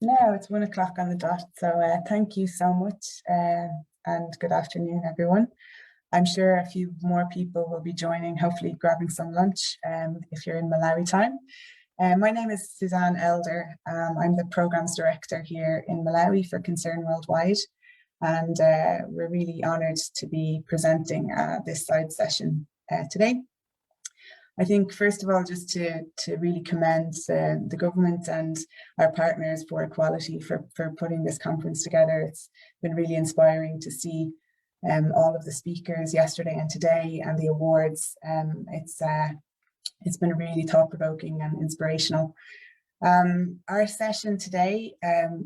No, it's 1 o'clock on the dot. So thank you so much and good afternoon, everyone. I'm sure a few more people will be joining, hopefully grabbing some lunch if you're in Malawi time. My name is Suzanne Elder. I'm the Programs Director here in Malawi for Concern Worldwide. And we're really honoured to be presenting this side session today. I think, first of all, just to really commend the government and our partners for Equality for putting this conference together. It's been really inspiring to see all of the speakers yesterday and today and the awards. It's been really thought-provoking and inspirational. Our session today,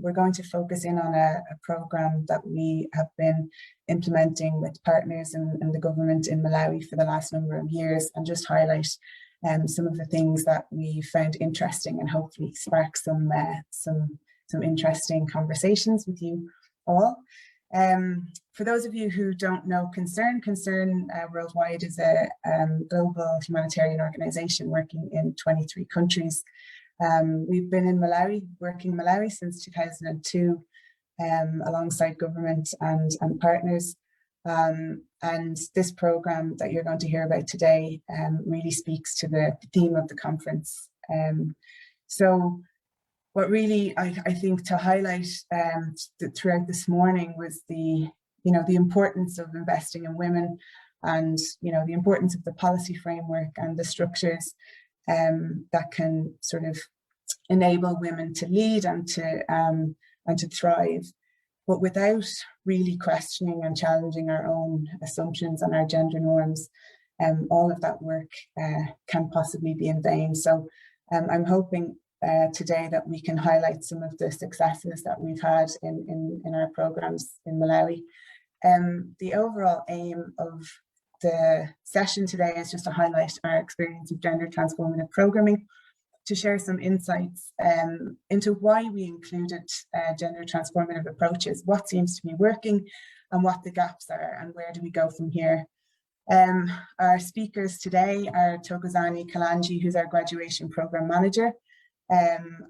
we're going to focus in on a programme that we have been implementing with partners in the government in Malawi for the last number of years, and just highlight some of the things that we found interesting and hopefully spark some interesting conversations with you all. For those of you who don't know Concern Worldwide is a global humanitarian organisation working in 23 countries. We've been in Malawi, working in Malawi since 2002, alongside government and partners. And this programme that you're going to hear about today really speaks to the theme of the conference. So what really I think to highlight throughout this morning was the importance of investing in women, and the importance of the policy framework and the structures that can sort of enable women to lead and to thrive, but without really questioning and challenging our own assumptions and our gender norms. All of that work can possibly be in vain. So I'm hoping today that we can highlight some of the successes that we've had in our programs in Malawi. The overall aim of the session today is just to highlight our experience of gender transformative programming, to share some insights into why we included gender transformative approaches, what seems to be working and what the gaps are, and where do we go from here. Our speakers today are Thokozani Kalanji, who's our graduation program manager,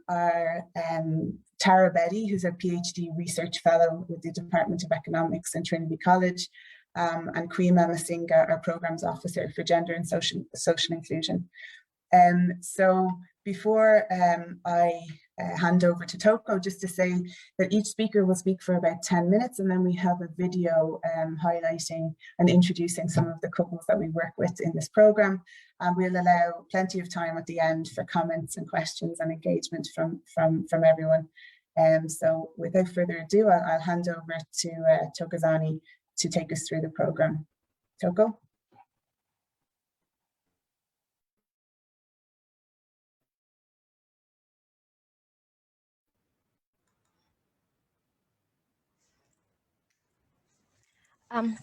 our Tara Betty, who's a PhD research fellow with the Department of Economics in Trinity College, and Kwima Masinga, our programs officer for gender and social inclusion. So before I hand over to Toko, just to say that each speaker will speak for about 10 minutes, and then we have a video highlighting and introducing some of the couples that we work with in this program. And we'll allow plenty of time at the end for comments and questions and engagement from everyone. So without further ado, I'll hand over to Thokozani to take us through the program. Toko?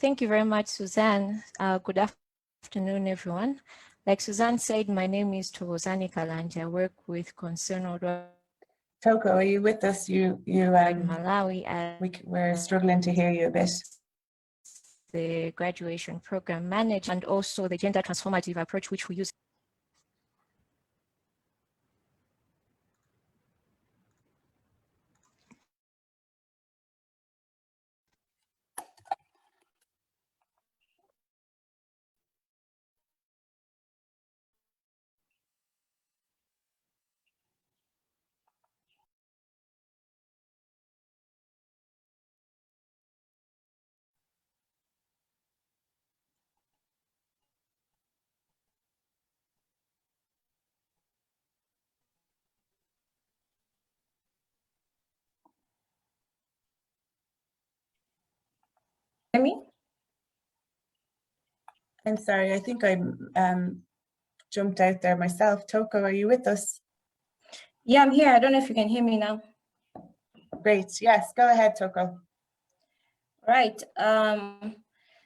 Thank you very much, Suzanne. Good afternoon, everyone. Like Suzanne said, my name is Thokozani Kalanji. I work with Concern Worldwide. Toko, are you with us? You in Malawi. We're struggling to hear you a bit. The graduation program manager, and also the gender transformative approach, which we use. Hear me? I'm sorry, I think I jumped out there myself. Toko, are you with us? Yeah, I'm here. I don't know if you can hear me now. Great. Yes, go ahead, Toko. Right.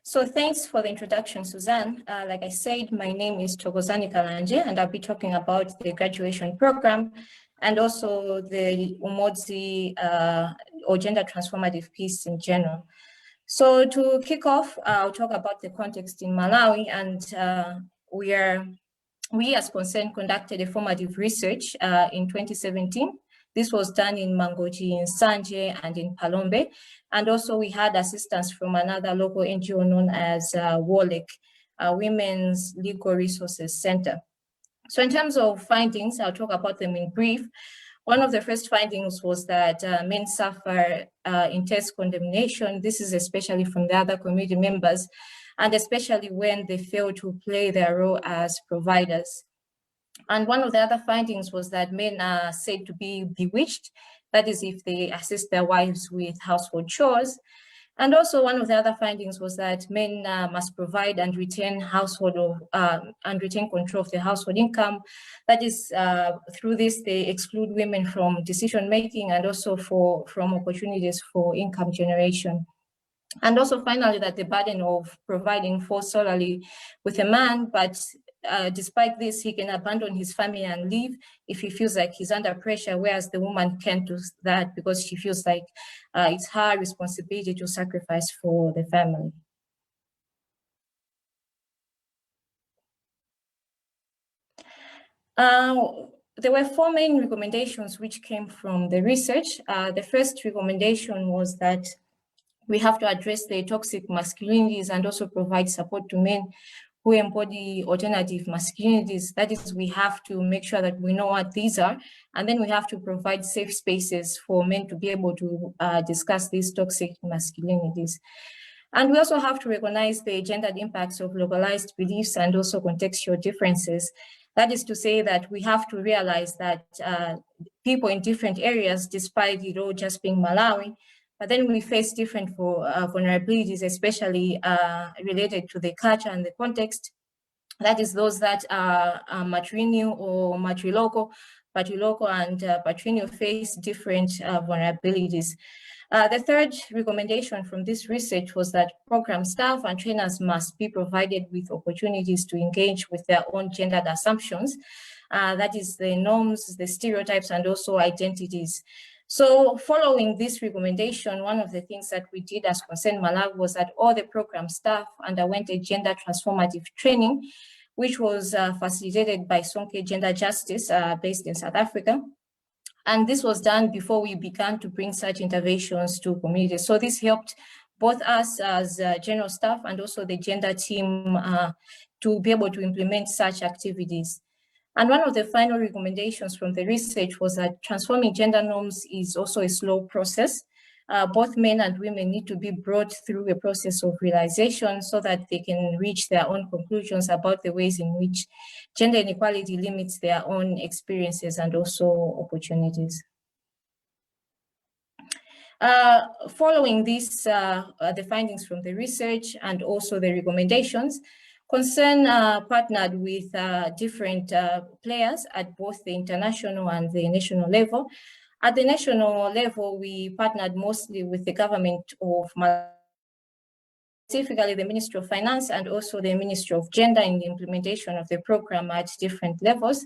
So thanks for the introduction, Suzanne. Like I said, my name is Thokozani Kalanji, and I'll be talking about the graduation program and also the Umodzi or gender transformative piece in general. So to kick off, I'll talk about the context in Malawi, and we as Concern conducted a formative research in 2017 This was done in Mangochi, in Sanje, and in Palombe. And also we had assistance from another local NGO known as WOLEC, Women's Legal Resources Center. So in terms of findings, I'll talk about them in brief. One of the first findings was that men suffer intense condemnation. This is especially from the other community members, and especially when they fail to play their role as providers. And one of the other findings was that men are said to be bewitched, that is if they assist their wives with household chores. And also one of the other findings was that men must provide and retain and retain control of the household income. That is, through this, they exclude women from decision-making and also from opportunities for income generation. And also finally, that the burden of providing falls solely with a man, but despite this, he can abandon his family and leave if he feels like he's under pressure, whereas the woman can't do that because she feels like it's her responsibility to sacrifice for the family. There were 4 main recommendations which came from the research. The first recommendation was that we have to address the toxic masculinities and also provide support to men who embody alternative masculinities. That is, we have to make sure that we know what these are, and then we have to provide safe spaces for men to be able to discuss these toxic masculinities. And we also have to recognize the gendered impacts of localized beliefs and also contextual differences. That is to say that we have to realize that people in different areas, despite it all just being Malawi, but then we face different vulnerabilities, especially related to the culture and the context. That is those that are matrilineal or matrilocal and patrilineal face different vulnerabilities. The third recommendation from this research was that program staff and trainers must be provided with opportunities to engage with their own gendered assumptions. That is the norms, the stereotypes, and also identities. So following this recommendation, one of the things that we did as Concern Malawi was that all the program staff underwent a gender transformative training, which was facilitated by Sonke Gender Justice based in South Africa. And this was done before we began to bring such interventions to communities. So this helped both us as general staff and also the gender team to be able to implement such activities. And one of the final recommendations from the research was that transforming gender norms is also a slow process. Both men and women need to be brought through a process of realization so that they can reach their own conclusions about the ways in which gender inequality limits their own experiences and also opportunities. Following this, the findings from the research and also the recommendations, Concern partnered with different players at both the international and the national level. At the national level, we partnered mostly with the government of Malawi, specifically the Ministry of Finance and also the Ministry of Gender in the implementation of the program at different levels.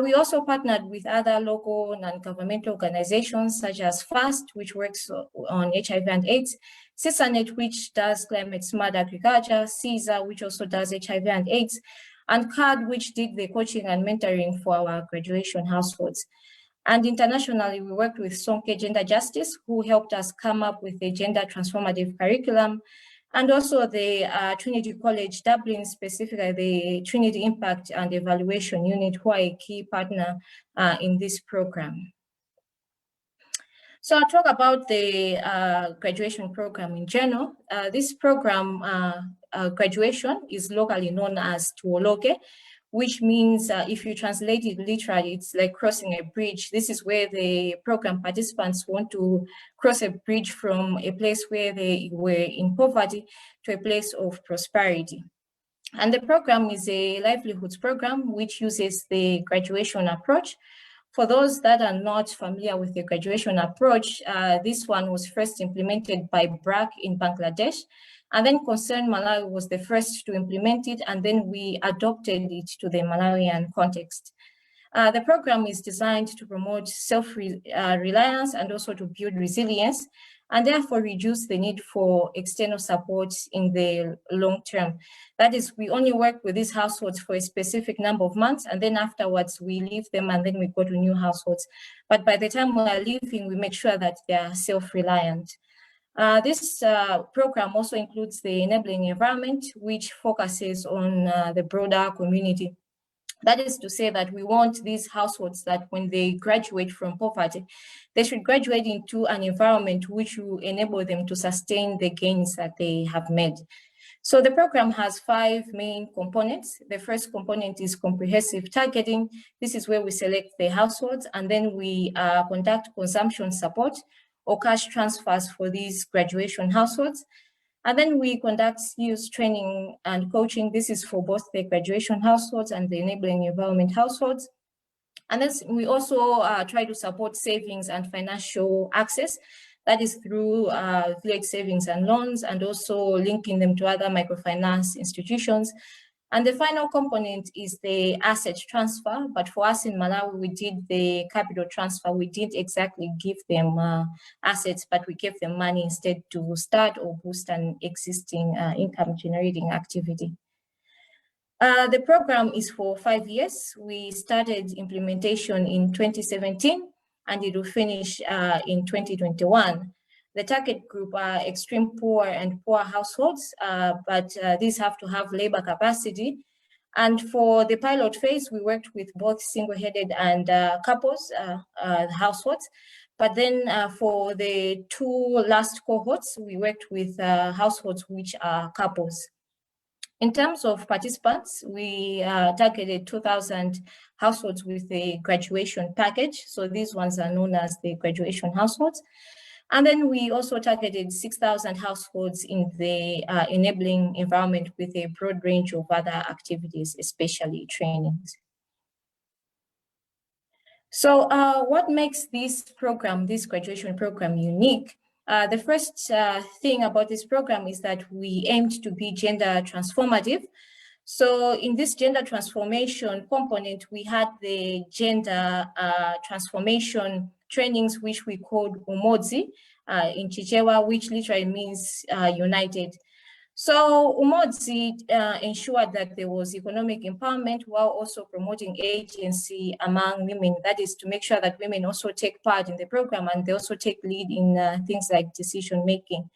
We also partnered with other local non-governmental organizations such as FAST, which works on HIV and AIDS, CISANET, which does climate smart agriculture, CISA, which also does HIV and AIDS, and CARD, which did the coaching and mentoring for our graduation households. And internationally, we worked with Sonke Gender Justice, who helped us come up with a gender transformative curriculum, and also the Trinity College Dublin, specifically the Trinity Impact and Evaluation Unit, who are a key partner in this program. So I'll talk about the graduation program in general. This program, graduation, is locally known as Tuoloke, which means if you translate it literally, it's like crossing a bridge. This is where the program participants want to cross a bridge from a place where they were in poverty to a place of prosperity. And the program is a livelihoods program which uses the graduation approach. For those that are not familiar with the graduation approach, this one was first implemented by BRAC in Bangladesh. And then Concern Malawi was the first to implement it, and then we adopted it to the Malawian context. The program is designed to promote self-reliance and also to build resilience. and therefore reduce the need for external support in the long term. That is, we only work with these households for a specific number of months, and then afterwards we leave them and then we go to new households. But by the time we are leaving, we make sure that they are self-reliant. This program also includes the enabling environment, which focuses on the broader community. That is to say that we want these households that when they graduate from poverty, they should graduate into an environment which will enable them to sustain the gains that they have made. So the program has 5 main components. The first component is comprehensive targeting. This is where we select the households and then we conduct consumption support or cash transfers for these graduation households. And then we conduct skills training and coaching. This is for both the graduation households and the enabling environment households. And then we also try to support savings and financial access. That is through village savings and loans, and also linking them to other microfinance institutions. And the final component is the asset transfer. But for us in Malawi, we did the capital transfer. We didn't exactly give them assets, but we gave them money instead to start or boost an existing income generating activity. The program is for 5 years. We started implementation in 2017 and it will finish in 2021. The target group are extreme poor and poor households, but these have to have labor capacity. And for the pilot phase, we worked with both single-headed and couples households. But then for the 2 last cohorts, we worked with households which are couples. In terms of participants, we targeted 2,000 households with a graduation package. So these ones are known as the graduation households. And then we also targeted 6,000 households in the enabling environment with a broad range of other activities, especially trainings. So what makes this program, this graduation program, unique? The first thing about this program is that we aimed to be gender transformative. So in this gender transformation component, we had the gender transformation trainings, which we called Umodzi in Chichewa, which literally means united. So Umodzi ensured that there was economic empowerment while also promoting agency among women. That is to make sure that women also take part in the program and they also take lead in things like decision making.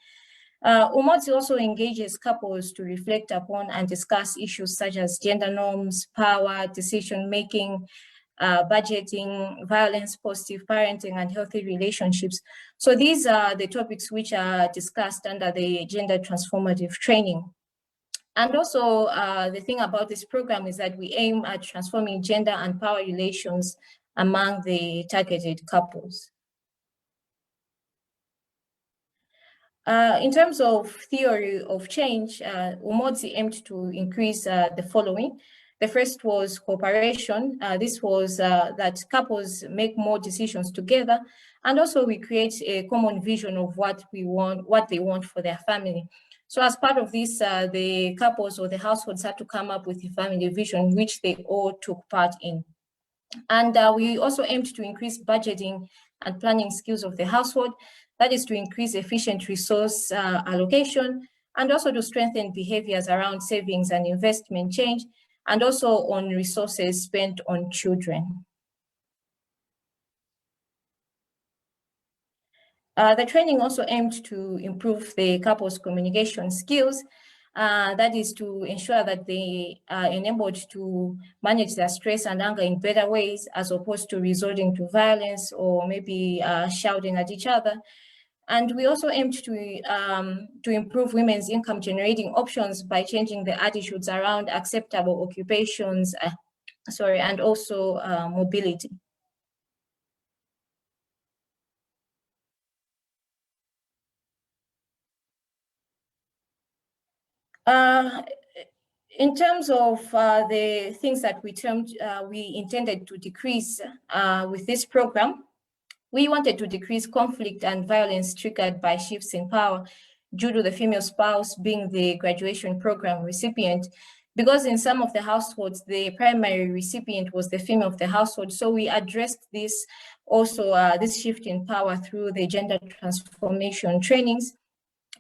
Umodzi also engages couples to reflect upon and discuss issues such as gender norms, power, decision making, budgeting, violence, positive parenting, and healthy relationships. So these are the topics which are discussed under the gender transformative training. And also the thing about this program is that we aim at transforming gender and power relations among the targeted couples. In terms of theory of change, Umodzi aimed to increase the following. The first was cooperation. This was that couples make more decisions together, and also we create a common vision of what we want, what they want for their family. So as part of this, the couples or the households had to come up with a family vision, which they all took part in. And we also aimed to increase budgeting and planning skills of the household. That is to increase efficient resource allocation, and also to strengthen behaviors around savings and investment change, and also on resources spent on children. The training also aimed to improve the couple's communication skills. That is to ensure that they are enabled to manage their stress and anger in better ways, as opposed to resorting to violence or maybe shouting at each other. And we also aimed to improve women's income generating options by changing the attitudes around acceptable occupations, and also mobility. In terms of the things that we intended to decrease with this program, we wanted to decrease conflict and violence triggered by shifts in power due to the female spouse being the graduation program recipient, because in some of the households, the primary recipient was the female of the household. So we addressed this also this shift in power through the gender transformation trainings.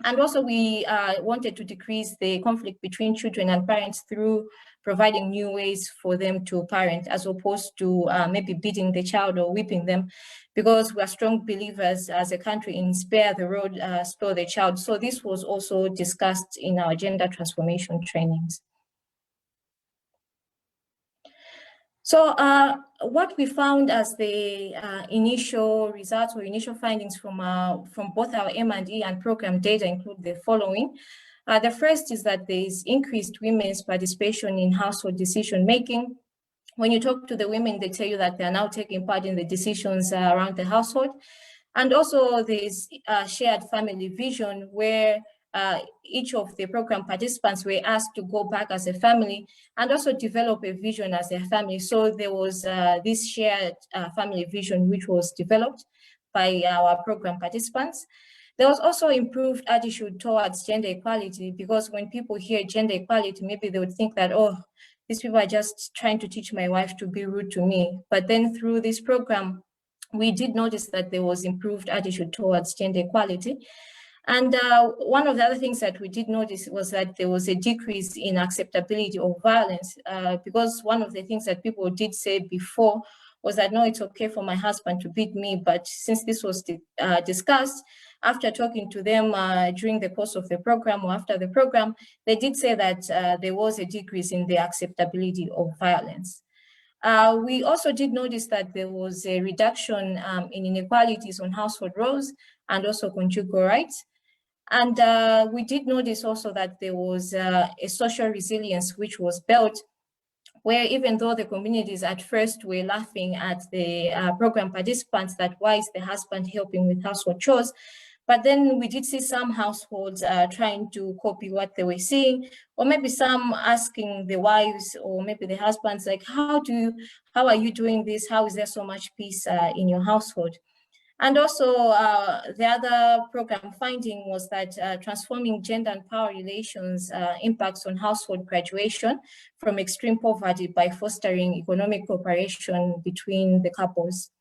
And also we wanted to decrease the conflict between children and parents through providing new ways for them to parent, as opposed to maybe beating the child or whipping them, because we are strong believers as a country in spare the rod, spare the child. So this was also discussed in our gender transformation trainings. So what we found as the initial results or initial findings from both our M&E and program data include the following. The first is that there is increased women's participation in household decision making. When you talk to the women, they tell you that they are now taking part in the decisions around the household. And also there's a shared family vision where each of the program participants were asked to go back as a family and also develop a vision as a family. So there was this shared family vision which was developed by our program participants. There was also improved attitude towards gender equality, because when people hear gender equality, maybe they would think that, oh, these people are just trying to teach my wife to be rude to me. But then through this program, we did notice that there was improved attitude towards gender equality. And one of the other things that we did notice was that there was a decrease in acceptability of violence, because one of the things that people did say before was that, no, it's okay for my husband to beat me. But since this was discussed, after talking to them during the course of the program or after the program, they did say that there was a decrease in the acceptability of violence. We also did notice that there was a reduction in inequalities on household roles and also conjugal rights. And we did notice also that there was a social resilience which was built, where even though the communities at first were laughing at the program participants that why is the husband helping with household chores, but then we did see some households trying to copy what they were seeing, or maybe some asking the wives or maybe the husbands, like, how are you doing this? How is there so much peace in your household? And also the other program finding was that transforming gender and power relations impacts on household graduation from extreme poverty by fostering economic cooperation between the couples.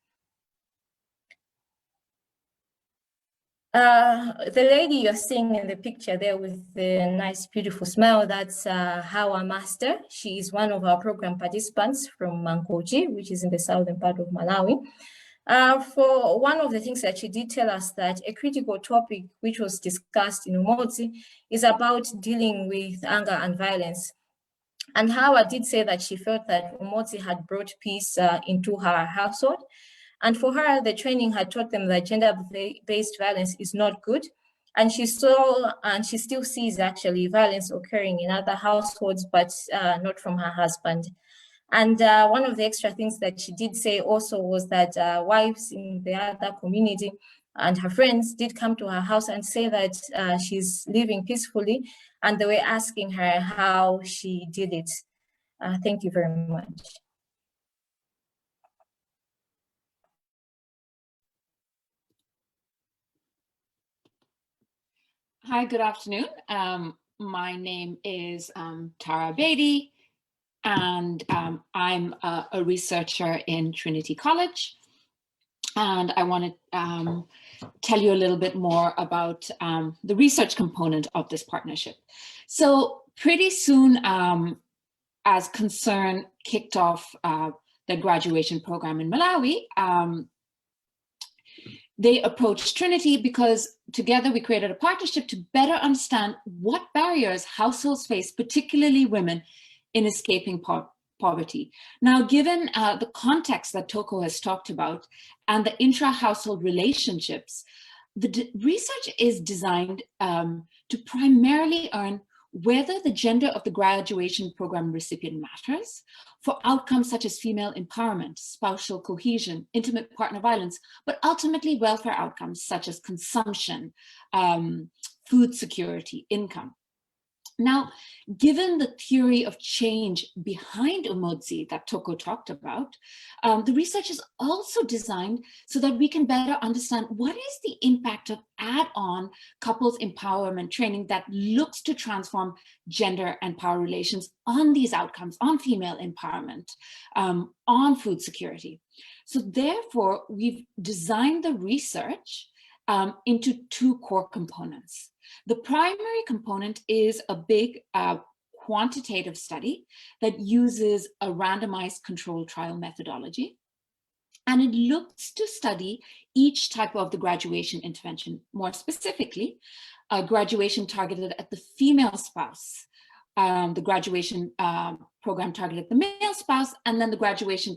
The lady you're seeing in the picture there with the nice, beautiful smile, that's Hawa Master. She is one of our program participants from Mankoji, which is in the southern part of Malawi. For one of the things that she did tell us that a critical topic which was discussed in Umodzi is about dealing with anger and violence. And Hawa did say that she felt that Umodzi had brought peace into her household. And for her, the training had taught them that gender-based violence is not good. And she saw, and she still sees actually violence occurring in other households, but not from her husband. And one of the extra things that she did say also was that wives in the other community and her friends did come to her house and say that she's living peacefully, and they were asking her how she did it. Thank you very much. Hi, good afternoon. My name is Tara Beatty, and I'm a researcher in Trinity College. And I want to tell you a little bit more about the research component of this partnership. So pretty soon, as Concern kicked off the graduation program in Malawi, they approached Trinity because together we created a partnership to better understand what barriers households face, particularly women, in escaping poverty. Now, given the context that Toko has talked about and the intra-household relationships, the research is designed to primarily earn whether the gender of the graduation program recipient matters for outcomes such as female empowerment, spousal cohesion, intimate partner violence, but ultimately welfare outcomes such as consumption, food security, income. Now, given the theory of change behind Umodzi that Toko talked about, the research is also designed so that we can better understand what is the impact of add-on couples empowerment training that looks to transform gender and power relations on these outcomes, on female empowerment, on food security. So therefore, we've designed the research into two core components. The primary component is a big quantitative study that uses a randomized controlled trial methodology. And it looks to study each type of the graduation intervention, more specifically, graduation targeted at the female spouse, the graduation program targeted at the male spouse, and then the graduation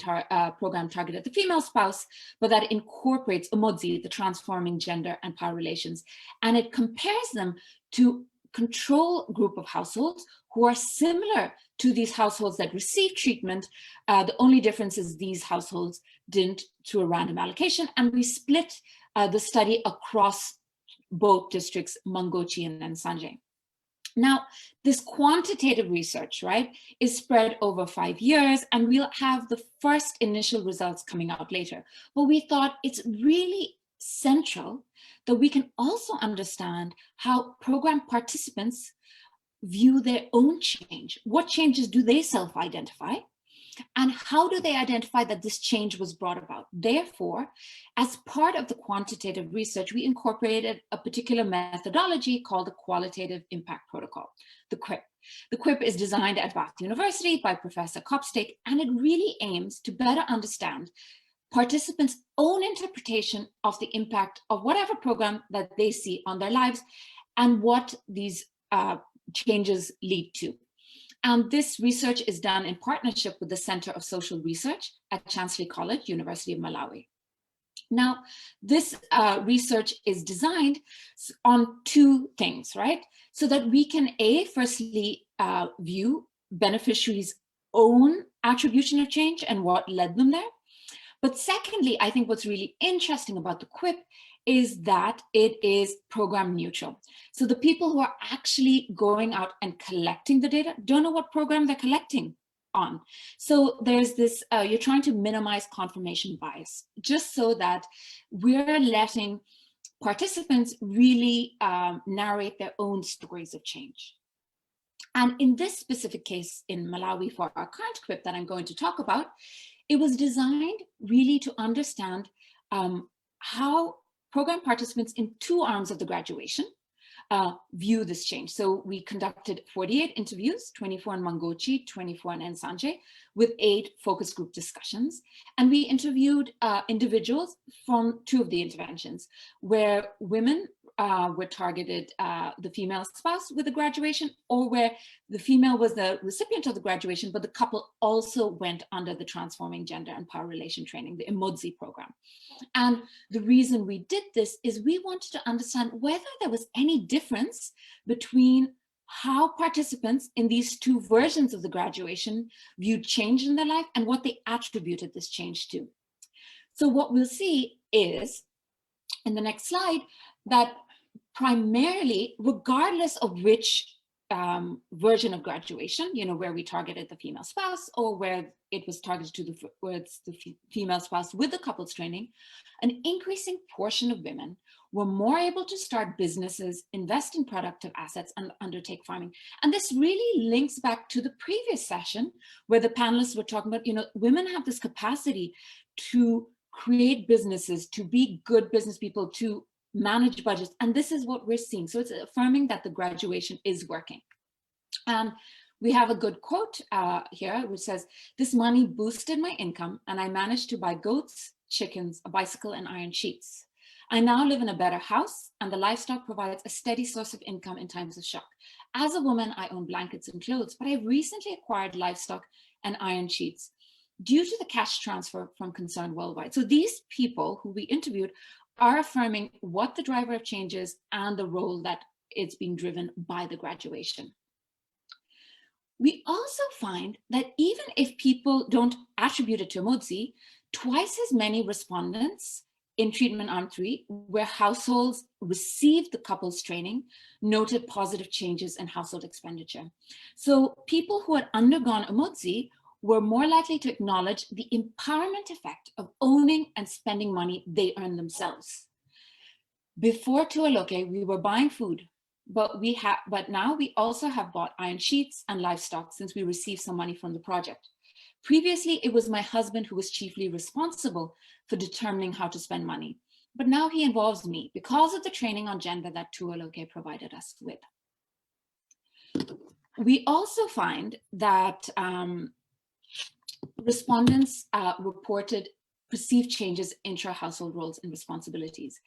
program targeted at the female spouse, but that incorporates Umodzi, the transforming gender and power relations. And it compares them to control group of households who are similar to these households that receive treatment. The only difference is these households didn't through a random allocation, and we split the study across both districts, Mangochi and Nsanje. Now, this quantitative research, right, is spread over 5 years, and we'll have the first initial results coming out later. But we thought it's really central that we can also understand how program participants view their own change. What changes do they self-identify? And how do they identify that this change was brought about? Therefore, as part of the quantitative research, we incorporated a particular methodology called the Qualitative Impact Protocol, the QIP. The QIP is designed at Bath University by Professor Kopstake, and it really aims to better understand participants' own interpretation of the impact of whatever program that they see on their lives and what these changes lead to. And this research is done in partnership with the Center of Social Research at Chancery College, University of Malawi. Now, this research is designed on two things, right? So that we can, firstly, view beneficiaries' own attribution of change and what led them there. But secondly, I think what's really interesting about the QIP is that it is program neutral. So the people who are actually going out and collecting the data don't know what program they're collecting on. So there's this, you're trying to minimize confirmation bias, just so that we're letting participants really narrate their own stories of change. And in this specific case in Malawi for our current QIP that I'm going to talk about, it was designed really to understand how program participants in two arms of the graduation view this change. So we conducted 48 interviews, 24 in Mangochi, 24 in Nsanje, with 8 focus group discussions. And we interviewed individuals from 2 of the interventions, where women were targeted, the female spouse with the graduation, or where the female was the recipient of the graduation, but the couple also went under the Transforming Gender and Power Relation Training, the Umodzi program. And the reason we did this is we wanted to understand whether there was any difference between how participants in these 2 versions of the graduation viewed change in their life and what they attributed this change to. So what we'll see is, in the next slide, that primarily, regardless of which version of graduation, you know, where we targeted the female spouse or where it was targeted to the female spouse with the couples training, an increasing portion of women were more able to start businesses, invest in productive assets, and undertake farming. And this really links back to the previous session where the panelists were talking about, you know, women have this capacity to create businesses, to be good business people, to manage budgets, and this is what we're seeing. So it's affirming that the graduation is working. And we have a good quote here, which says, "This money boosted my income and I managed to buy goats, chickens, a bicycle, and iron sheets. I now live in a better house and the livestock provides a steady source of income in times of shock. As a woman, I own blankets and clothes, but I've recently acquired livestock and iron sheets due to the cash transfer from Concern Worldwide." So these people who we interviewed are affirming what the driver of change is and the role that it's being driven by the graduation. We also find that even if people don't attribute it to Umodzi, twice as many respondents in treatment arm 3, where households received the couples training, noted positive changes in household expenditure. So people who had undergone Umodzi were more likely to acknowledge the empowerment effect of owning and spending money they earn themselves. Before Tualoke, we were buying food, but now we also have bought iron sheets and livestock since we received some money from the project. Previously, it was my husband who was chiefly responsible for determining how to spend money. But now he involves me because of the training on gender that Tuoloke provided us with. We also find that respondents reported perceived changes in intra-household roles and responsibilities.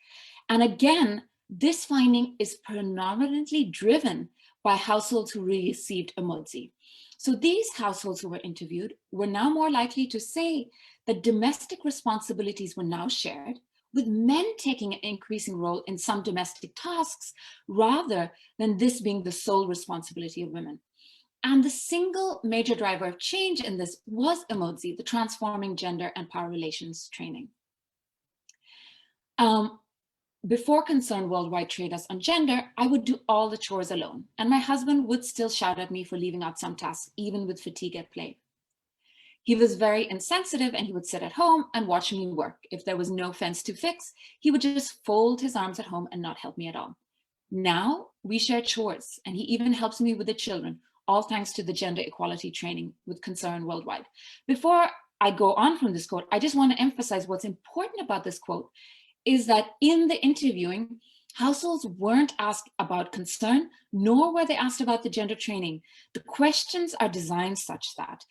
And again, this finding is predominantly driven by households who received Emodzi. So these households who were interviewed were now more likely to say that domestic responsibilities were now shared, with men taking an increasing role in some domestic tasks rather than this being the sole responsibility of women. And the single major driver of change in this was Emodzi, the Transforming Gender and Power Relations training. Before Concern Worldwide trained us on gender, I would do all the chores alone, and my husband would still shout at me for leaving out some tasks, even with fatigue at play. He was very insensitive and he would sit at home and watch me work. If there was no fence to fix, he would just fold his arms at home and not help me at all. Now we share chores and he even helps me with the children, all thanks to the gender equality training with Concern Worldwide. Before I go on from this quote, I just want to emphasize what's important about this quote is that in the interviewing, households weren't asked about concern, nor were they asked about the gender training. The questions are designed such that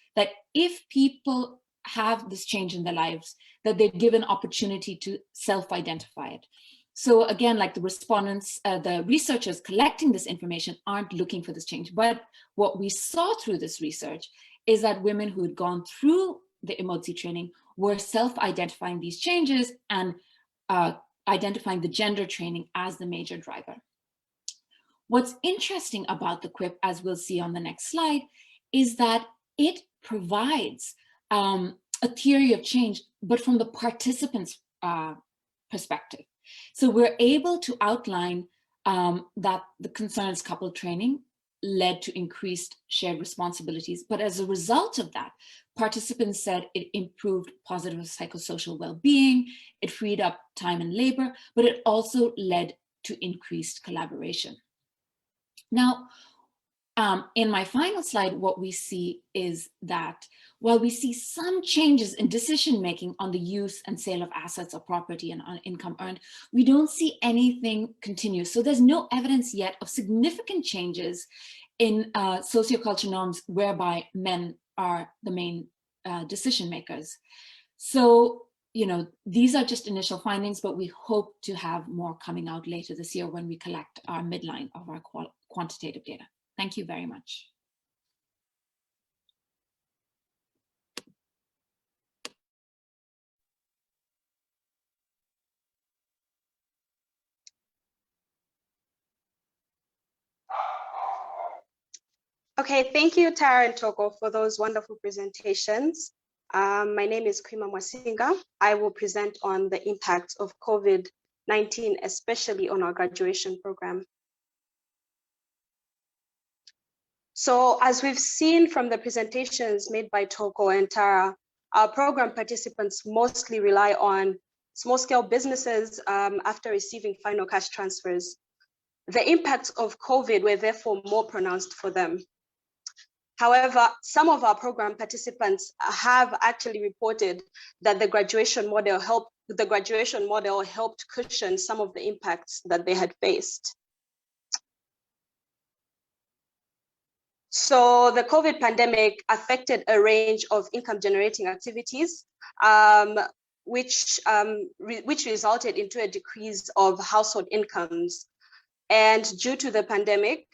if people have this change in their lives, that they're given opportunity to self-identify it. So again, like the respondents, the researchers collecting this information aren't looking for this change. But what we saw through this research is that women who had gone through the Emodzi training were self-identifying these changes and identifying the gender training as the major driver. What's interesting about the QIP, as we'll see on the next slide, is that it provides a theory of change, but from the participants' perspective. So we're able to outline that the concerns couple training led to increased shared responsibilities. But as a result of that, participants said it improved positive psychosocial well-being, it freed up time and labor, but it also led to increased collaboration. Now, in my final slide, what we see is that while we see some changes in decision-making on the use and sale of assets or property and on income earned, we don't see anything continue. So there's no evidence yet of significant changes in sociocultural norms whereby men are the main decision makers. So, you know, these are just initial findings, but we hope to have more coming out later this year when we collect our midline of our quantitative data. Thank you very much. Okay, thank you, Tara and Togo, for those wonderful presentations. My name is Kwima Mwasinga. I will present on the impact of COVID-19, especially on our graduation program. So as we've seen from the presentations made by Togo and Tara, our program participants mostly rely on small-scale businesses after receiving final cash transfers. The impacts of COVID were therefore more pronounced for them. However, some of our program participants have actually reported that the graduation model helped cushion some of the impacts that they had faced. So the COVID pandemic affected a range of income generating activities, which resulted into a decrease of household incomes. And due to the pandemic,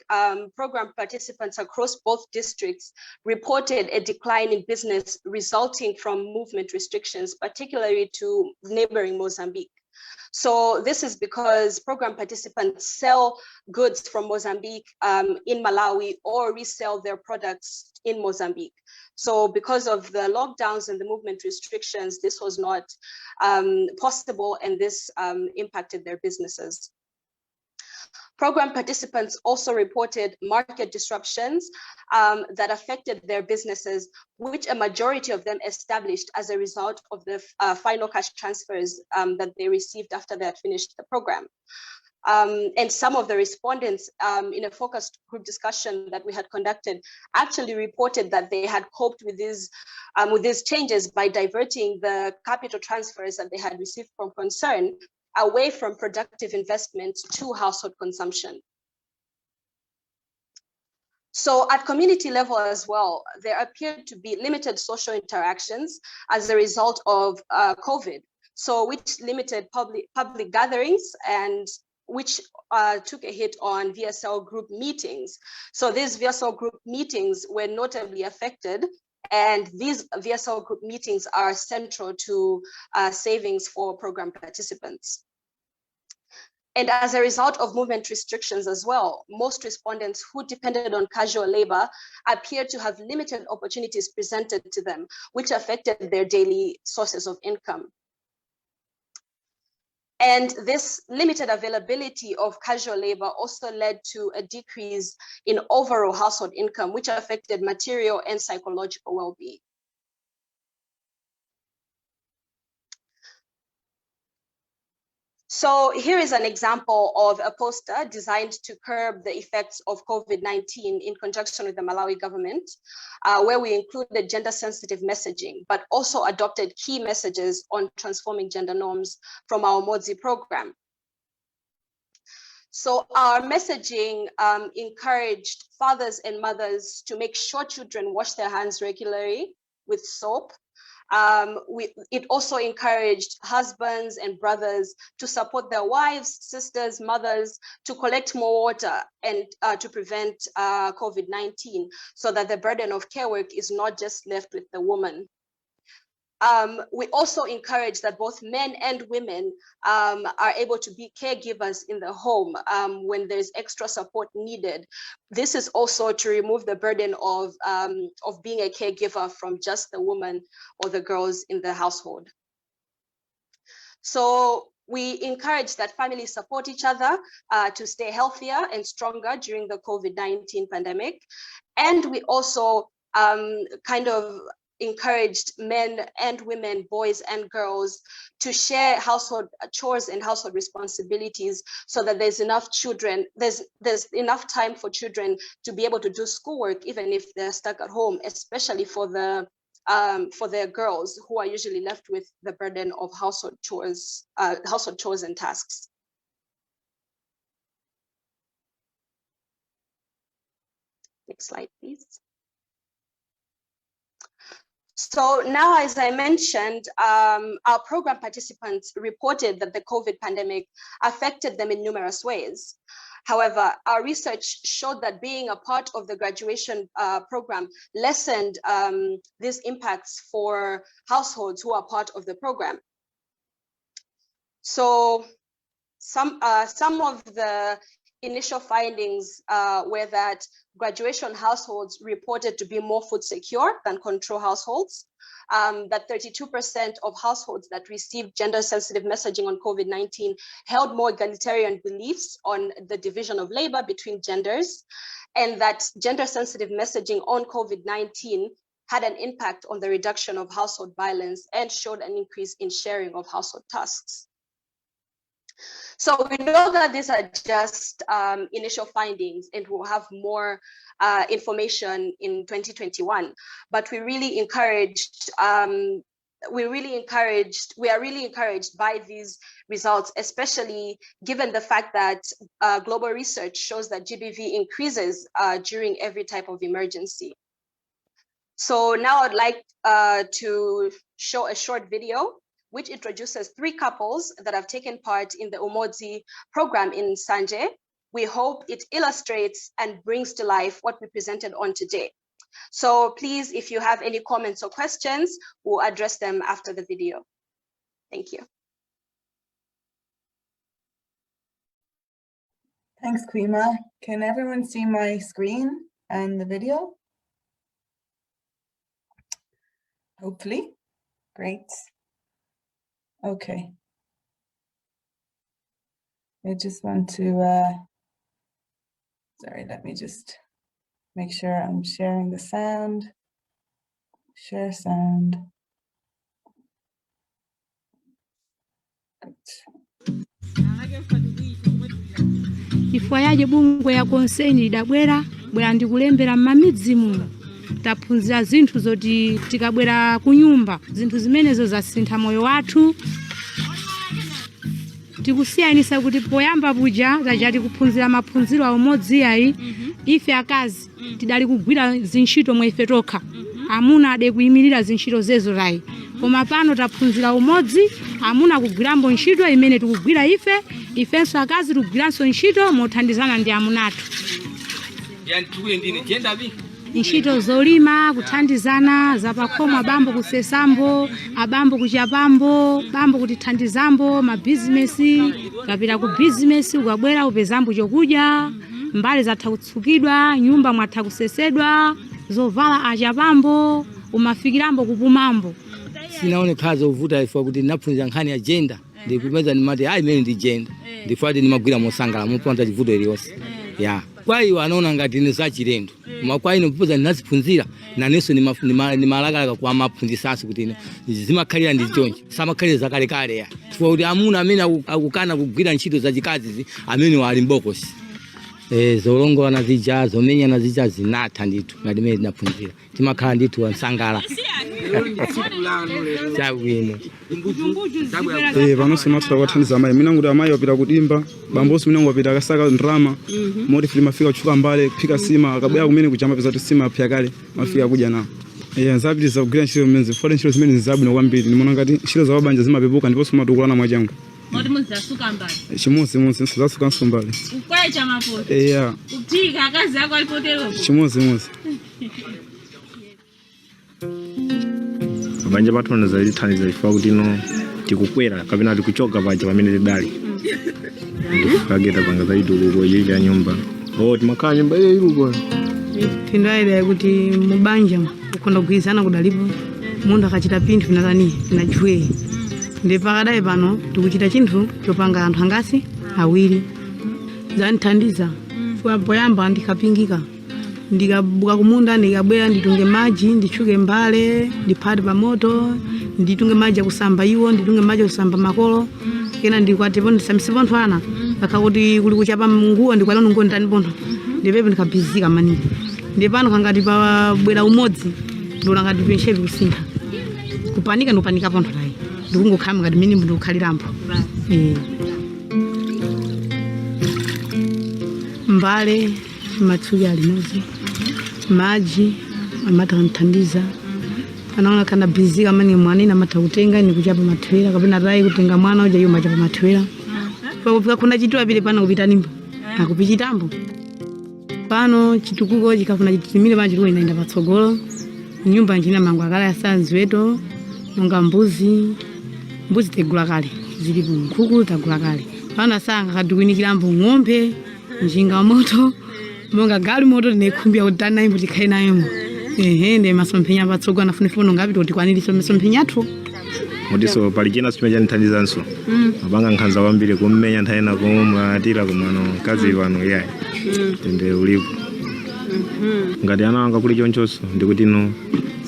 program participants across both districts reported a decline in business resulting from movement restrictions, particularly to neighboring Mozambique. So this is because program participants sell goods from Mozambique in Malawi or resell their products in Mozambique. So because of the lockdowns and the movement restrictions, this was not possible, and this impacted their businesses. Program participants also reported market disruptions that affected their businesses, which a majority of them established as a result of the final cash transfers that they received after they had finished the program. And some of the respondents in a focus group discussion that we had conducted actually reported that they had coped with these changes by diverting the capital transfers that they had received from Concern away from productive investment to household consumption. So at community level as well, there appeared to be limited social interactions as a result of COVID. So which limited public gatherings and which took a hit on VSL group meetings. So these VSL group meetings were notably affected, and these VSL group meetings are central to savings for program participants. And as a result of movement restrictions as well, most respondents who depended on casual labor appear to have limited opportunities presented to them, which affected their daily sources of income. And this limited availability of casual labor also led to a decrease in overall household income, which affected material and psychological well-being. So here is an example of a poster designed to curb the effects of COVID-19 in conjunction with the Malawi government, where we included gender-sensitive messaging, but also adopted key messages on transforming gender norms from our Modzi program. So our messaging encouraged fathers and mothers to make sure children wash their hands regularly with soap. It also encouraged husbands and brothers to support their wives, sisters, mothers to collect more water and to prevent COVID-19, so that the burden of care work is not just left with the woman. We also encourage that both men and women are able to be caregivers in the home when there's extra support needed. This is also to remove the burden of being a caregiver from just the woman or the girls in the household. So we encourage that families support each other to stay healthier and stronger during the COVID-19 pandemic. And we also kind of encouraged men and women, boys and girls, to share household chores and household responsibilities, so that there's enough enough time for children to be able to do schoolwork, even if they're stuck at home, especially for the girls, who are usually left with the burden of household chores and tasks. Next slide, please. So now, as I mentioned, our program participants reported that the COVID pandemic affected them in numerous ways. However, our research showed that being a part of the graduation program lessened these impacts for households who are part of the program. So some of the initial findings were that graduation households reported to be more food secure than control households, that 32% of households that received gender-sensitive messaging on COVID-19 held more egalitarian beliefs on the division of labor between genders, and that gender-sensitive messaging on COVID-19 had an impact on the reduction of household violence and showed an increase in sharing of household tasks. So we know that these are just initial findings, and we'll have more information in 2021. But we are really encouraged by these results, especially given the fact that global research shows that GBV increases during every type of emergency. So now I'd like to show a short video which introduces 3 couples that have taken part in the Umodzi program in Sanje. We hope it illustrates and brings to life what we presented on today. So please, if you have any comments or questions, we'll address them after the video. Thank you. Thanks, Kwima. Can everyone see my screen and the video? Hopefully. Great. Okay. I just want to, sorry, let me just make sure I'm sharing the sound. Share sound. Good. chifukwa yaje bungwe ya Concern idabwera ndikulembera m'mamidzi muno taphunzira zinthu zoti tikabwera kunyumba zinthu zimenezo zasintha moyo wathu. Tikusiyanisa kuti poyamba puja tajati kuphunzira maphunziro amodzi ayi ife akazi tidali kugwira zintchito mwa ife tokha amuna ade kuyimirira zintchito zezo rayi koma pano taphunzira umodzi amuna kugwirambo ntchito imene tikugwira ifenso akazi tikugwiranso ntchito mothandizana ndi amunathu. Ntchito zolima kuthandizana zapakhomo abambo kusesambo abambo kuchapambo bambo kutithandizambo mabizinesi kapita ku bizinesi ukabwera upezambo chokudya mbali zatha kutsukidwa nyumba mwatha kusesedwa zovala achapambo umafikirambo kupumambo. Sinaone kazi uvuta ifwa kuti naphunzira nkhani ya gender ndikupeza nimati imene ndi gender ndifati nimagwira mosangala mupanda chivuto iliyonse ya kwa hiyo anaona ngati ni za chilendo kwa ino kupoza ninaziphunzira naneso ni malakalaka kwa maphunzisanso kuti zimakhalira ndi chonchi samakhalira zakalekale ya chifukwa kuti amuna amene akukana kugwira ntchito zachikazi amene wali mbokosi. Zolongola nazija zomenya nazija zinatha ndithu ngati imene tinaphunzira timakhala ndithu wansangala. Vanonso matha kwathandiza amayi mina kuti amayi wapita kudimba bamboso mina wapita akasaka ndrama moti fili mafika kuchuka mbale kuphika sima akabwera kumene kuchamba peza tusima apya kale mafika kudya nawo. Nzapitiriza kugwira ntchito mmenzi fole ntchito zimene nzabwino kwambiri ndimaona ngati ntchito za mabanja zimapepuka ndiponso matukulana mwachangu. Moti muzasuka mbali. Chimozi nsizasuka mbali. Ukwecha mapoto. Kuphika akazi ako alipotero. Chimozi. Banja patona za litaniza ifwa kuti no tikukwera kapena tikuchoka paja pamene tidali. Ndikageta panga za iduko ili ya nyumba. Timakhala nyumba iyo iluko. Phindu ile kuti mubanja ukonda kugwirizana kudalipo mundu akachita pinthu vinatani vinajwe. Ndi pakadai pano tikuchita chinthu chopanga anthu angasi awiri zanithandiza fwa poyamba ndikapingika ndikabuka kumunda ndikabwera nditunge maji ndichuke mbale ndiphate pa moto nditunge maji akusamba iwo nditunge maji akusamba makolo kena ndikwatepo ndisambisipo anthu ana akakuti kuli kuchapa nguwa ndikwalano ngo ndani pontho ndipepe ndikabizika mani ndipano kangati pa bwera umodzi ndona ngati penshevi kusintha kupanika ndopanika pontho tayi ndikungokhala ngati mini mundu ukhalirampo. Mbale matsuya alimozi maji amata kanthandiza anaona kana busy kama ni mwana amata kutenga ni kuchapa mathwera kapena rai kutenga mwana uja yo machapa mathwera kwa kuna chitu apile pano kupita nimbo akupichitambo pano chitukuko chikafuna chitimire banje ruwe inaenda patsogolo nyumba njina mangu akala ya sanzweto nonga mbuzi tegula kale zili nkhuku tagula kale pano sanga kadukwinikirambo ng'ombe njinga moto monga gali moto nekhumbia kutana imbo tikhale nayo ndi masomphenya patsogolo anafunifuno ngapita kuti kwaniriso masomphenya athu modiso pali china chimene chanithandizanso mapanga nkhanza kwambiri kummenya nthayena kumwatira kumano kazi pano yayi ende ulipo ngati ana anga kuli chonchonso ndikuti no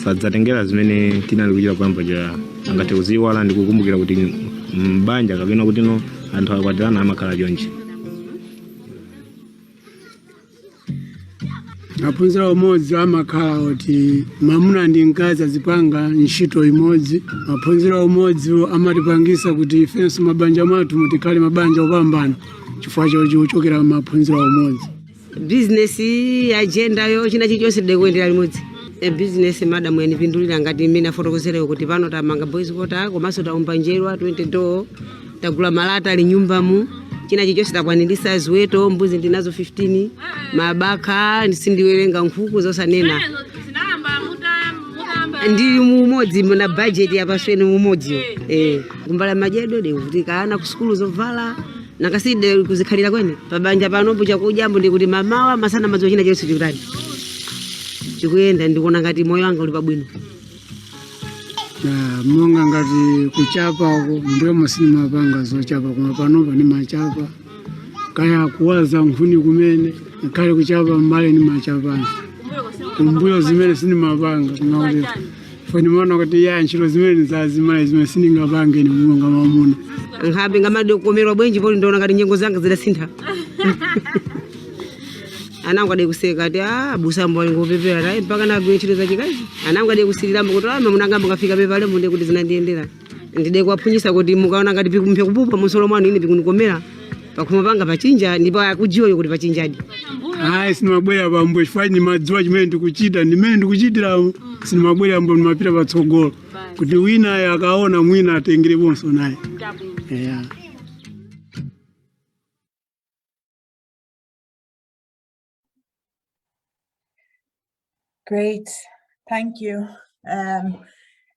sadzatengera zimene tinali kuchita pamba ja angati uziwala ndikukumbukira kuti mbanja kapena kuti no anthu akwatirana amakhala chonchi. Aphunzira umodzi amakhala kuti mamuna ndi mkazi azipanga ntchito imodzi. Aphunzira umodzi amatipangisa kuti ifenso mabanja mwathu mutikhale mabanja opambana chifukwa chochokera maphunzira umodzi. Business agenda yo china chilichonse ndikuendera limodzi. Business madam yanipindulira ngati mina fotokozera kuti pano tamanga boys quarter komanso taumba njerwa 20 door tagula malata ali nyumbamu china chilichonse takwanirisa ziweto mbuzi ndinazo 15 mabaka ndisindiwerenga nkhuku zosanena ndili mumodzi na budget yapasweni mumodzi kumbala majedo ndikuvutika ana ku skulu zovala nakaside kuzikhalira kwene pabanja panopo chakudya ndikuti mamawa masana madzo china chilichonse chikutani chikuyenda ndikuona ngati moyo wanga uli pabwino. Monga ngati kuchapa uko mbuyo musini mapanga zochapa kuma panopa ni machapa kaya kuwaza nkhuni kumene kale kuchapa mbale ni machapa mbuyo zimene sini mapanga kunauti foni mwana kuti ya ntchito zimene zazimai zimene sini ngapange ni mulunga mamuna nkhabe ngamade kukomerwa bwenji poli ndaona ngati nyengo zanga zidasintha anangu ade kuseka ati busambo ngopepera naye mpaka nagwe ntchito zachikazi anangu ade kusiliramo kuti munangamba ngafika pepale munde kuti zinandiyendera ndide kuwapfunyisa kuti mukaona ngati mphe kupupa musolo mwanu ine pikunikomera pakhomo panga pachinja ndipo akudziwa kuti pachinjadi hayi sinimabwera pambo chifukwa ndimadziwa chimene ndikuchita ndimene ndikuchitira sinimabwera mbo ndimapita patsogolo kuti wina akaona mwina atengereponso naye yeah. Great, thank you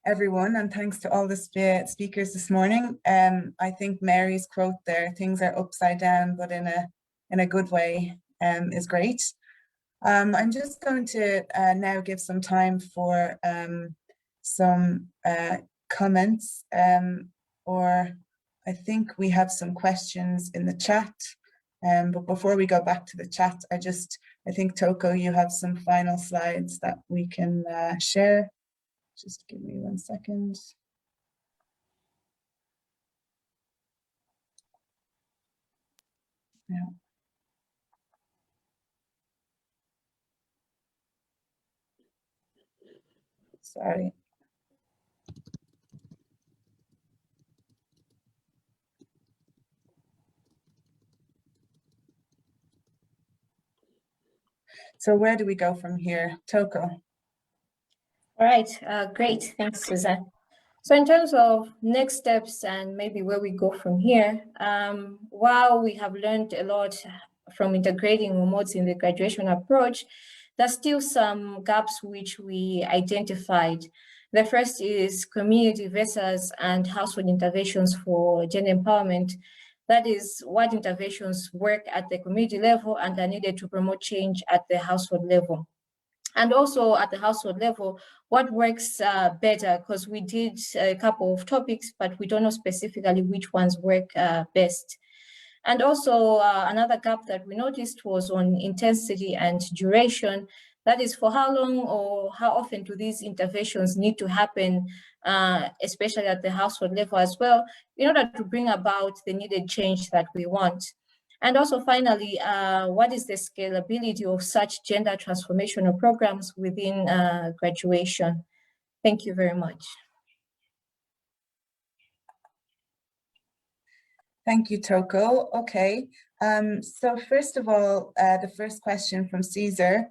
everyone, and thanks to all the speakers this morning. I think Mary's quote there, things are upside down but in a good way, is great. I'm just going to now give some time for some comments, or I think we have some questions in the chat. But before we go back to the chat, I think Toko, you have some final slides that we can share. Just give me 1 second. Yeah. Sorry. So where do we go from here? Toko. All right, great, thanks, Suzanne. So in terms of next steps and maybe where we go from here, while we have learned a lot from integrating modes in the graduation approach, there's still some gaps which we identified. The first is community versus and household interventions for gender empowerment. That is, what interventions work at the community level and are needed to promote change at the household level. And also at the household level, what works better, because we did a couple of topics, but we don't know specifically which ones work best. And also another gap that we noticed was on intensity and duration. That is, for how long or how often do these interventions need to happen, especially at the household level as well, in order to bring about the needed change that we want. And also finally, what is the scalability of such gender transformational programs within graduation? Thank you very much. Thank you, Toko. Okay, so first of all, the first question from Caesar.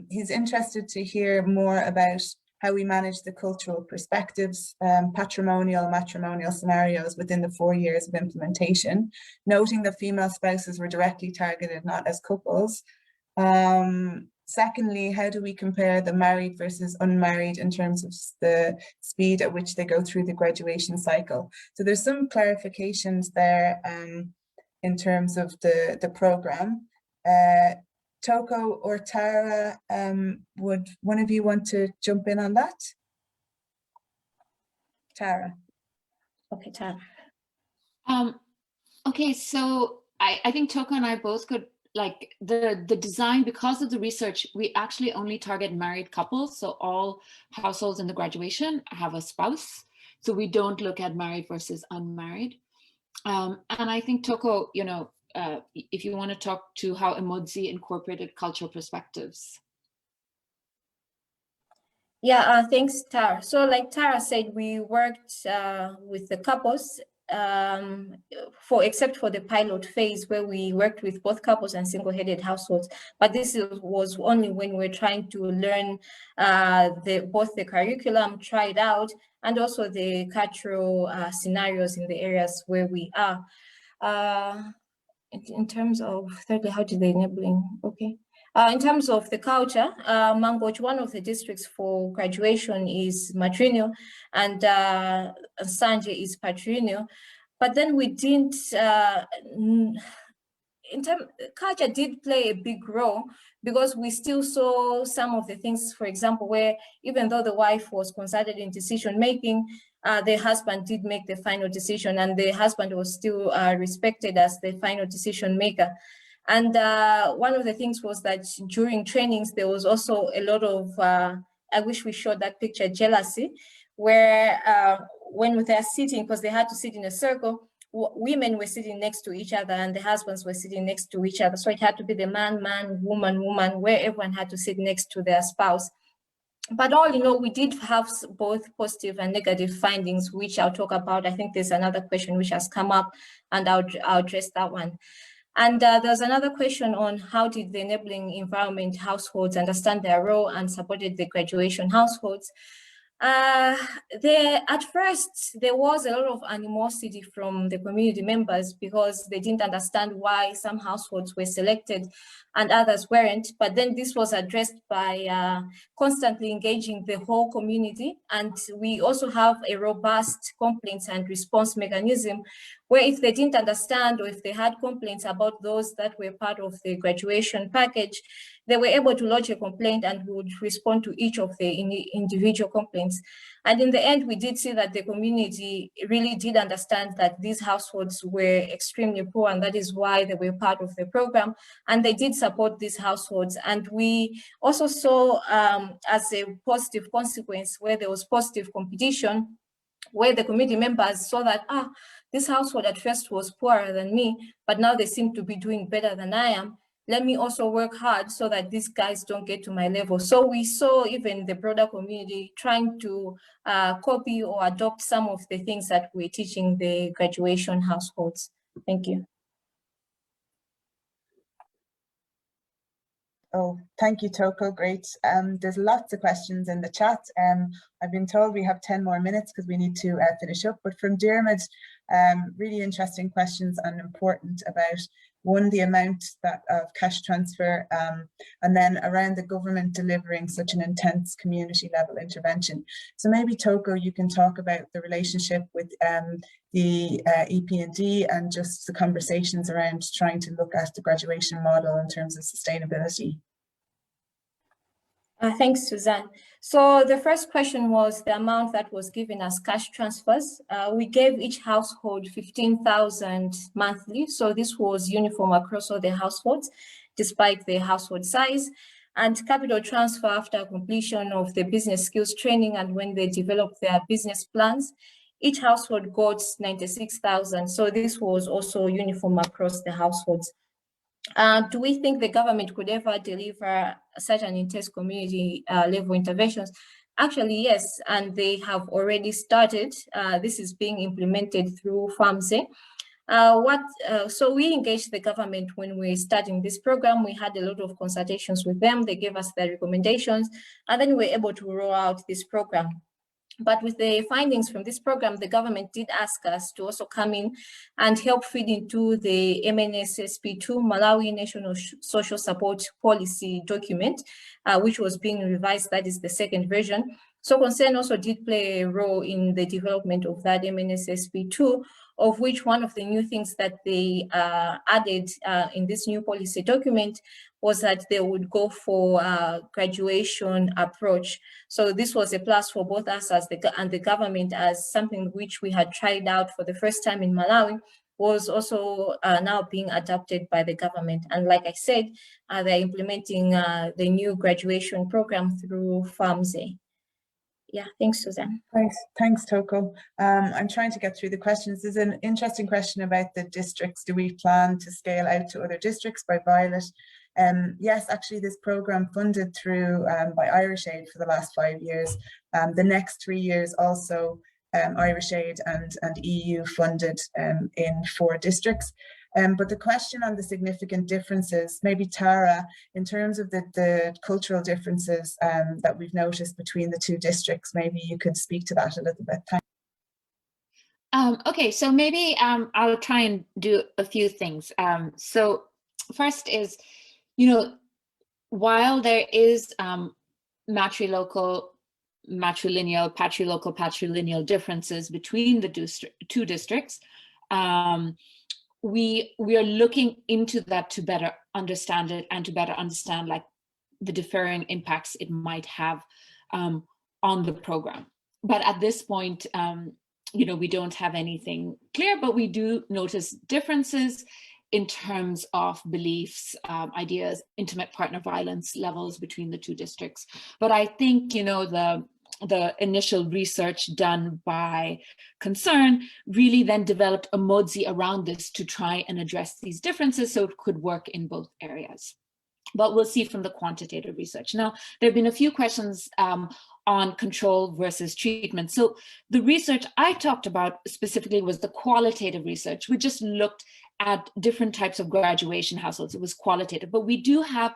He's interested to hear more about how we manage the cultural perspectives, patrimonial, matrimonial scenarios within the 4 years of implementation, noting that female spouses were directly targeted, not as couples. Secondly, how do we compare the married versus unmarried in terms of the speed at which they go through the graduation cycle? So there's some clarifications there in terms of the program. Toko or Tara, would one of you want to jump in on that? Tara. Okay, Tara. Okay, so I think Toko and I both could, like the design, because of the research, we actually only target married couples. So all households in the graduation have a spouse. So we don't look at married versus unmarried. And I think Toko, you know, if you want to talk to how Emodzi incorporated cultural perspectives. Yeah, thanks, Tara. So like Tara said, we worked with the couples except for the pilot phase where we worked with both couples and single-headed households. But this was only when we're trying to learn both the curriculum, try it out, and also the cultural scenarios in the areas where we are. In terms of, thirdly, how did the enabling, okay. In terms of the culture, Mangoch, one of the districts for graduation is matrilineal, and Sanje is patrilineal. But then we didn't, culture did play a big role, because we still saw some of the things, for example, where even though the wife was consulted in decision making, the husband did make the final decision, and the husband was still respected as the final decision maker. And one of the things was that during trainings, there was also a lot of, I wish we showed that picture, jealousy, where when they're sitting, because they had to sit in a circle, women were sitting next to each other and the husbands were sitting next to each other. So it had to be the man, man, woman, woman, where everyone had to sit next to their spouse. But all in all, we did have both positive and negative findings, which I'll talk about. I think there's another question which has come up, and I'll address that one. And there's another question on how did the enabling environment households understand their role and supported the graduation households. At first, there was a lot of animosity from the community members because they didn't understand why some households were selected and others weren't. But then this was addressed by constantly engaging the whole community. And we also have a robust complaints and response mechanism where if they didn't understand or if they had complaints about those that were part of the graduation package, they were able to lodge a complaint and we would respond to each of the individual complaints. And in the end, we did see that the community really did understand that these households were extremely poor, and that is why they were part of the program. And they did support these households. And we also saw as a positive consequence where there was positive competition, where the community members saw that, this household at first was poorer than me, but now they seem to be doing better than I am. Let me also work hard so that these guys don't get to my level. So we saw even the broader community trying to copy or adopt some of the things that we're teaching the graduation households. Thank you. Oh, thank you, Toko. Great. There's lots of questions in the chat. I've been told we have 10 more minutes because we need to finish up. But from Dermot, really interesting questions and important about, one, the amount of cash transfer, and then around the government delivering such an intense community level intervention. So maybe Toko, you can talk about the relationship with the EP&D and just the conversations around trying to look at the graduation model in terms of sustainability. Thanks, Suzanne. So the first question was the amount that was given as cash transfers. We gave each household 15,000 monthly. So this was uniform across all the households, despite the household size. And capital transfer after completion of the business skills training and when they developed their business plans, each household got 96,000. So this was also uniform across the households. Do we think the government could ever deliver such an intense community level interventions? Actually, yes, and they have already started. This is being implemented through FAMSE. So we engaged the government when we starting this program. We had a lot of consultations with them. They gave us their recommendations, and then we were able to roll out this program. But with the findings from this program, the government did ask us to also come in and help feed into the MNSSP2 Malawi National Social Support Policy document, which was being revised. That is the second version. So Concern also did play a role in the development of that MNSSP2, of which one of the new things that they added in this new policy document was that they would go for a graduation approach. So this was a plus for both us and the government, as something which we had tried out for the first time in Malawi was also now being adopted by the government. And like I said, they're implementing the new graduation program through FAMSE. Yeah, thanks, Suzanne. Thanks, Toko. I'm trying to get through the questions. There's an interesting question about the districts. Do we plan to scale out to other districts? By Violet. Yes, actually, this program funded through by Irish Aid for the last 5 years. The next 3 years also Irish Aid and EU funded in 4 districts. But the question on the significant differences, maybe Tara, in terms of the cultural differences that we've noticed between the 2 districts, maybe you could speak to that a little bit. Thanks. Okay, so maybe I'll try and do a few things. So first is, while there is matrilineal, patrilineal differences between the 2 districts, we are looking into that to better understand it and to better understand like the differing impacts it might have on the program. But at this point, we don't have anything clear, but we do notice differences in terms of beliefs, ideas, intimate partner violence levels between the 2 districts. But I think, the the initial research done by Concern really then developed a MODSI around this to try and address these differences so it could work in both areas. But we'll see from the quantitative research. Now, there have been a few questions on control versus treatment. So the research I talked about specifically was the qualitative research. We just looked at different types of graduation households. It was qualitative, but we do have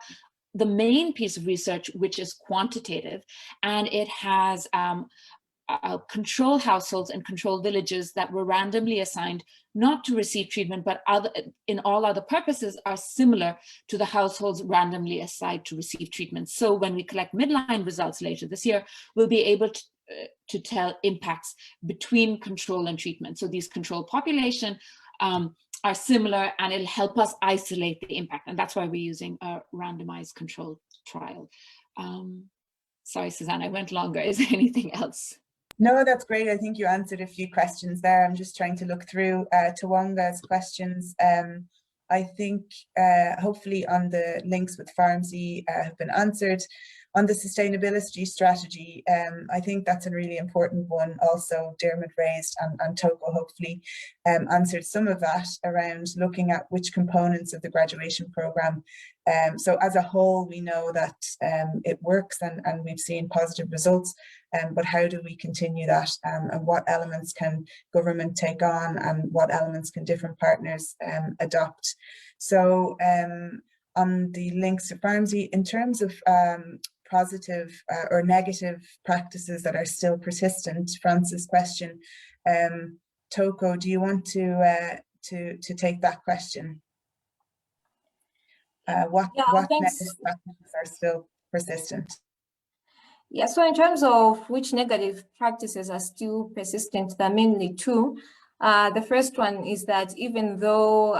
the main piece of research, which is quantitative, and it has control households and control villages that were randomly assigned not to receive treatment, but in all other purposes are similar to the households randomly assigned to receive treatment. So when we collect midline results later this year, we'll be able to tell impacts between control and treatment. So these control population are similar, and it'll help us isolate the impact. And that's why we're using a randomized control trial. Sorry, Suzanne, I went longer. Is there anything else? No, that's great. I think you answered a few questions there. I'm just trying to look through Tawanga's questions. I think hopefully on the links with Pharmacy have been answered. On the sustainability strategy, I think that's a really important one. Also, Dermot raised and Toko hopefully answered some of that around looking at which components of the graduation programme. So as a whole, we know that it works and we've seen positive results, but how do we continue that, and what elements can government take on and what elements can different partners adopt? So on the links to Pharmacy, in terms of positive or negative practices that are still persistent, Francis' question, Toko, do you want to take that question? What negative practices are still persistent? Yeah, so in terms of which negative practices are still persistent, there are mainly two. The first one is that even though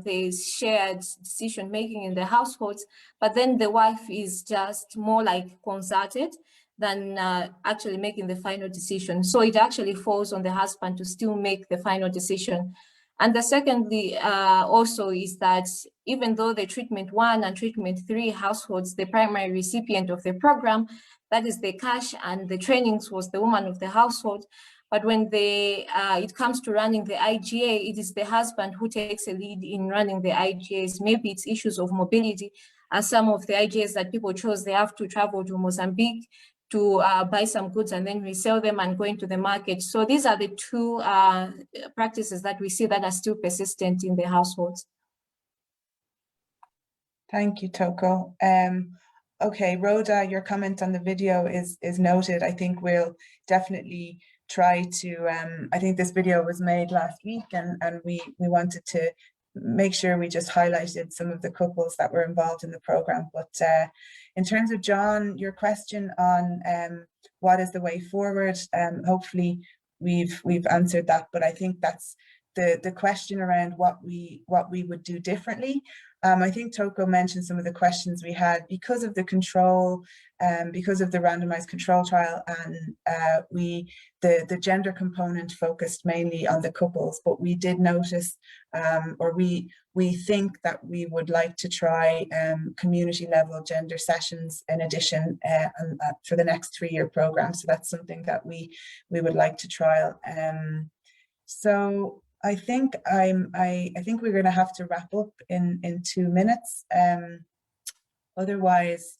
there's shared decision making in the households, but then the wife is just more like consulted than actually making the final decision. So it actually falls on the husband to still make the final decision. And the secondly also is that even though the treatment 1 and treatment 3 households, the primary recipient of the program, that is the cash and the trainings was the woman of the household. But when it comes to running the IGA, it is the husband who takes a lead in running the IGAs. Maybe it's issues of mobility, as some of the IGAs that people chose, they have to travel to Mozambique to buy some goods and then resell them and go into the market. So these are the two practices that we see that are still persistent in the households. Thank you, Toko. Okay, Rhoda, your comment on the video is noted. I think we'll definitely try to, I think this video was made last week and we wanted to make sure we just highlighted some of the couples that were involved in the program. But in terms of John, your question on what is the way forward, hopefully we've answered that, but I think that's the question around what we would do differently. I think Toko mentioned some of the questions we had because of the control, because of the randomized control trial, and the gender component focused mainly on the couples, but we did notice, or we think that we would like to try community level gender sessions in addition for the next 3-year program. So that's something that we would like to trial. So I think I think we're going to have to wrap up in 2 minutes. Otherwise,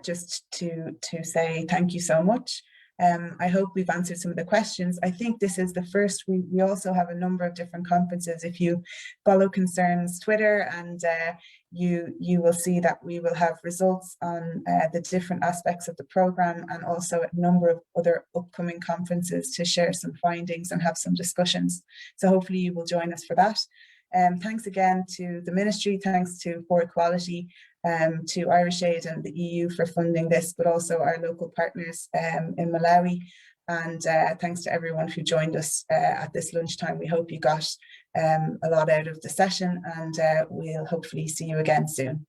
just to say thank you so much. I hope we've answered some of the questions. I think this is the first. We also have a number of different conferences. If you follow Concern's Twitter, and you will see that we will have results on the different aspects of the program, and also a number of other upcoming conferences to share some findings and have some discussions. So hopefully you will join us for that. Thanks again to the ministry, thanks to For Equality, to Irish Aid and the EU for funding this, but also our local partners in Malawi. And thanks to everyone who joined us at this lunchtime. We hope you got a lot out of the session, and we'll hopefully see you again soon.